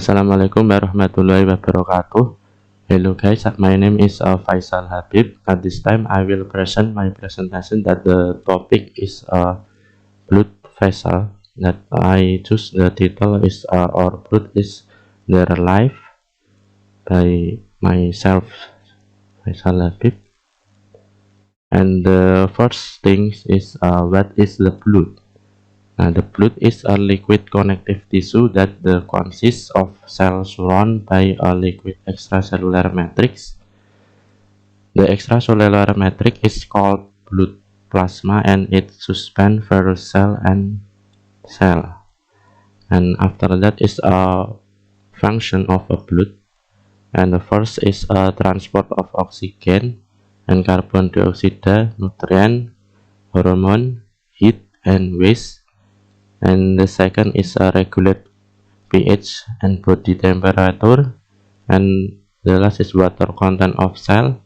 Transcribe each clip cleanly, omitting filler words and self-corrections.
Assalamualaikum warahmatullahi wabarakatuh. Hello guys, my name is Faisal Habib. At this time, I will present my presentation that the topic is blood vessel. That I choose the title is Our Blood is Their Life by myself, Faisal Habib. And the first thing is what is the blood? The blood is a liquid connective tissue that consists of cells surrounded by a liquid extracellular matrix. The extracellular matrix is called blood plasma and it suspends various cell and cell. And after that is a function of a blood. And the first is a transport of oxygen and carbon dioxide, nutrient, hormone, heat, and waste. And the second is a regulate pH and body temperature, and the last is water content of cell,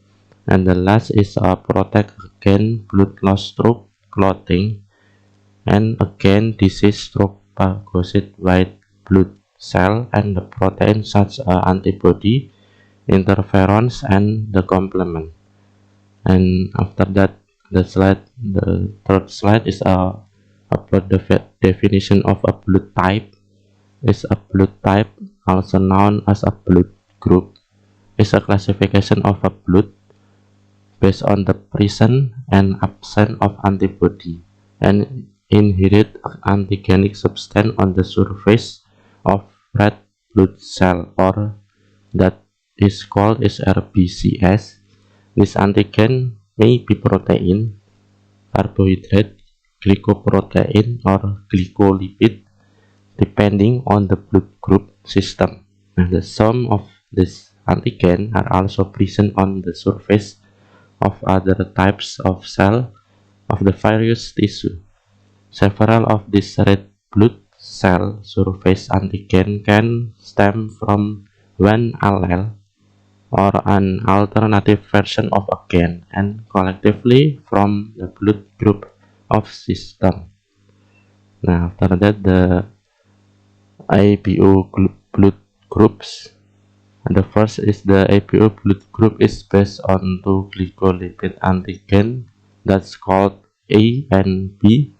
and the last is a protect against blood loss through clotting and again disease through phagocytic white blood cell and the protein such as antibody, interferons, and the complement. And after that, the third slide is about the definition of a blood type. Is a blood type, also known as a blood group, is a classification of a blood based on the presence and absence of antibody and inherent antigenic substance on the surface of red blood cell, or that is called is RBCS. This antigen may be protein, carbohydrate, glycoprotein, or glycolipid, depending on the blood group system. And the sum of these antigen are also present on the surface of other types of cell of the various tissue. Several of these red blood cell surface antigen can stem from one allele or an alternative version of a gen, and collectively from the blood group of system. Now after that, the ABO blood groups. And the first is the ABO blood group is based on two glycolipid antigen that's called A and B.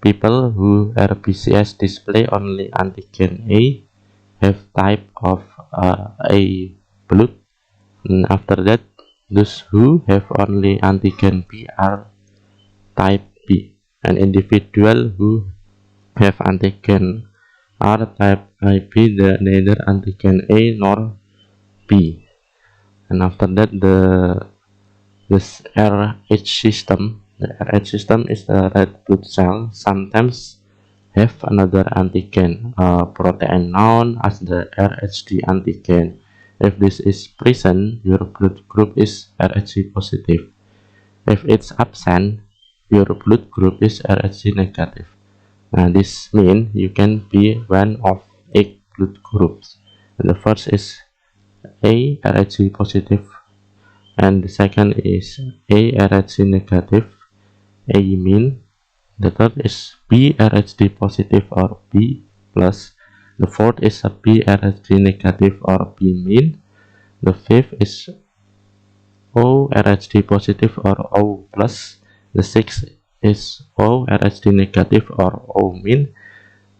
People who RBCS display only antigen A have type of A blood. And after that, those who have only antigen B are type B, and individual who have antigen R type IB, the neither antigen A nor B. And after that, this RH system. The RH system is the red blood cell sometimes have another antigen, protein known as the RHD antigen. If this is present, your blood group is RHD positive. If it's absent, your blood group is RHD negative. This means you can be one of 8 blood groups. And the first is A RHD positive, and the second is A RHD negative, A mean. The third is B RHD positive or B plus. The fourth is a B RHD negative or B mean. The fifth is O RHD positive or O plus. The sixth is O RHD negative or O mean.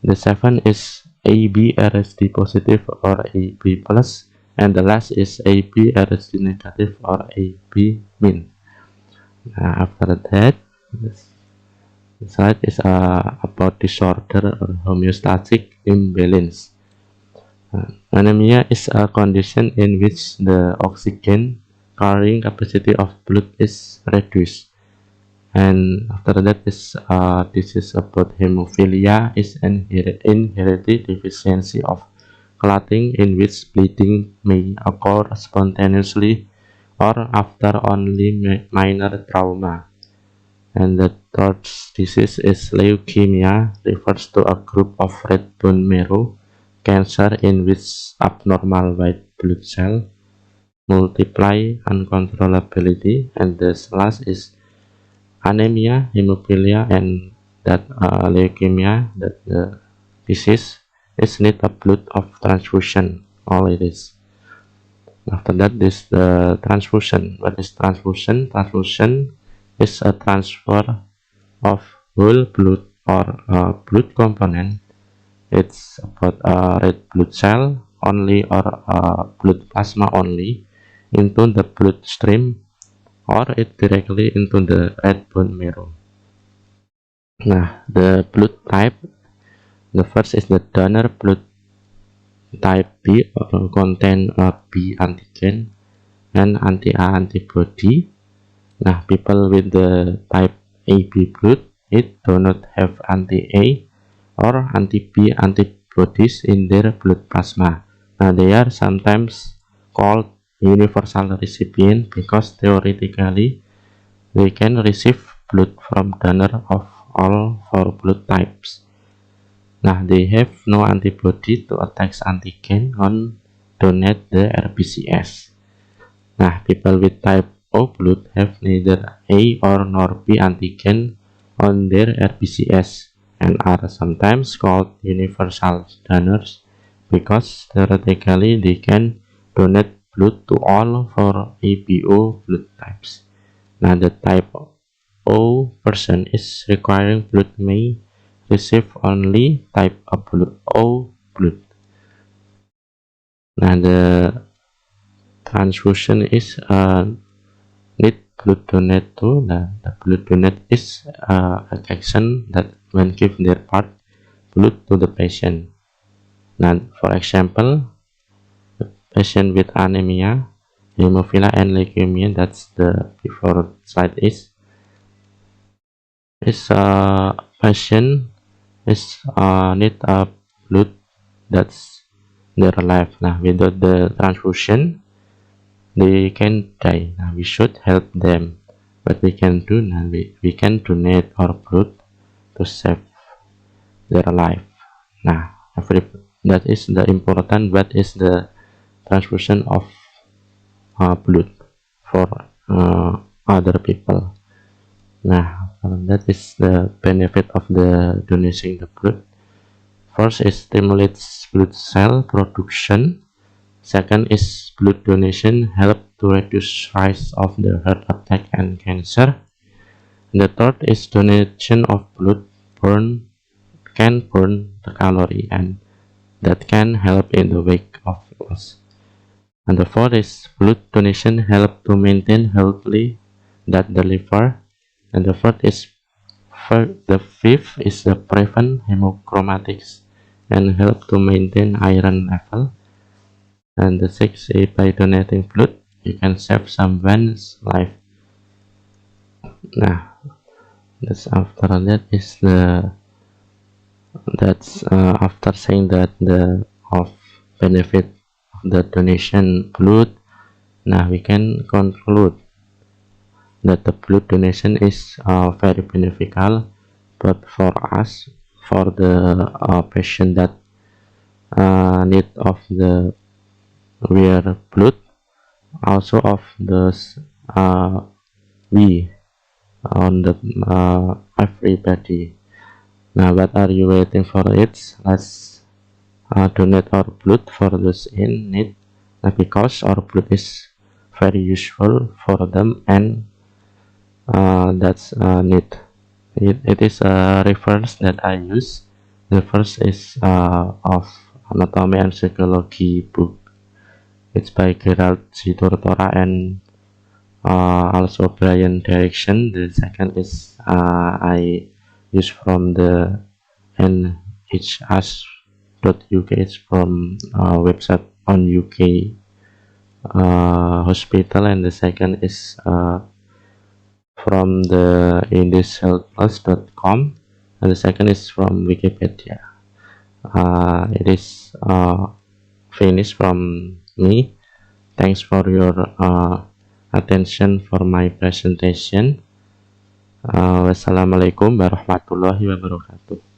The seventh is AB RHD positive or AB plus, and the last is AB RHD negative or AB mean. After that, this slide is about disorder or homeostatic imbalance. Anemia is a condition in which the oxygen carrying capacity of blood is reduced. And after that is this is about hemophilia is inherited deficiency of clotting in which bleeding may occur spontaneously or after only minor trauma. And the third disease is leukemia, refers to a group of red bone marrow cancer in which abnormal white blood cell multiply uncontrollably. And the last is anemia, hemophilia, and that leukemia, that the disease is need a blood of transfusion. All it is. After that, this the transfusion. What is transfusion? Transfusion is a transfer of whole blood or blood component. It's about a red blood cell only or blood plasma only into the bloodstream, or it directly into the red bone marrow. Nah, the blood type, the first is the donor blood type B, contain B antigen and anti-A antibody. Nah, people with the type AB blood, it do not have anti-A or anti-B antibodies in their blood plasma. Now, they are sometimes called universal recipient because theoretically they can receive blood from donor of all four blood types. Now, they have no antibody to attack antigen on donate the RBCS. Nah, people with type O blood have neither A or nor B antigen on their RBCS and are sometimes called universal donors because theoretically they can donate blood to all four ABO blood types. Now, the type O person is requiring blood may receive only type O blood. Now, the transfusion is need blood donate to. The blood donate is an action that when give their part blood to the patient. Now, for example, the patient with anemia, hemophilia, and leukemia, that's the before slide is patient is need a blood that's their life. Now, without the transfusion they can die. Now, we should help them. What we can do now, we can donate our blood to save their life. Now, that is the important. What is the transfusion of blood for other people? Nah, that is the benefit of the donating the blood. First is stimulates blood cell production. Second is blood donation help to reduce rise of the heart attack and cancer. And the third is donation of blood can burn the calorie and that can help in the weight of loss. And the fourth is blood donation help to maintain healthy that the liver. And the fifth is the prevent hemochromatics and help to maintain iron level. And the sixth is by donating blood you can save someone's life. Nah, that's after that is after saying that the benefit of the donation blood. Now we can conclude that the blood donation is very beneficial, but for us, for the patient that need of the wear blood, also of the we on the everybody. Now, what are you waiting for? It let's donate our blood for those in need, because our blood is very useful for them and that's need. It is a reference that I use. The first is of anatomy and psychology book. It's by Gerald C. Tortora and also Brian Direction. The second is I use from the nhs.uk. It's from website on UK hospital, and the second is from the indushealthplus.com, and the second is from Wikipedia. It is finished from me. Thanks for your attention for my presentation. Wassalamualaikum warahmatullahi wabarakatuh.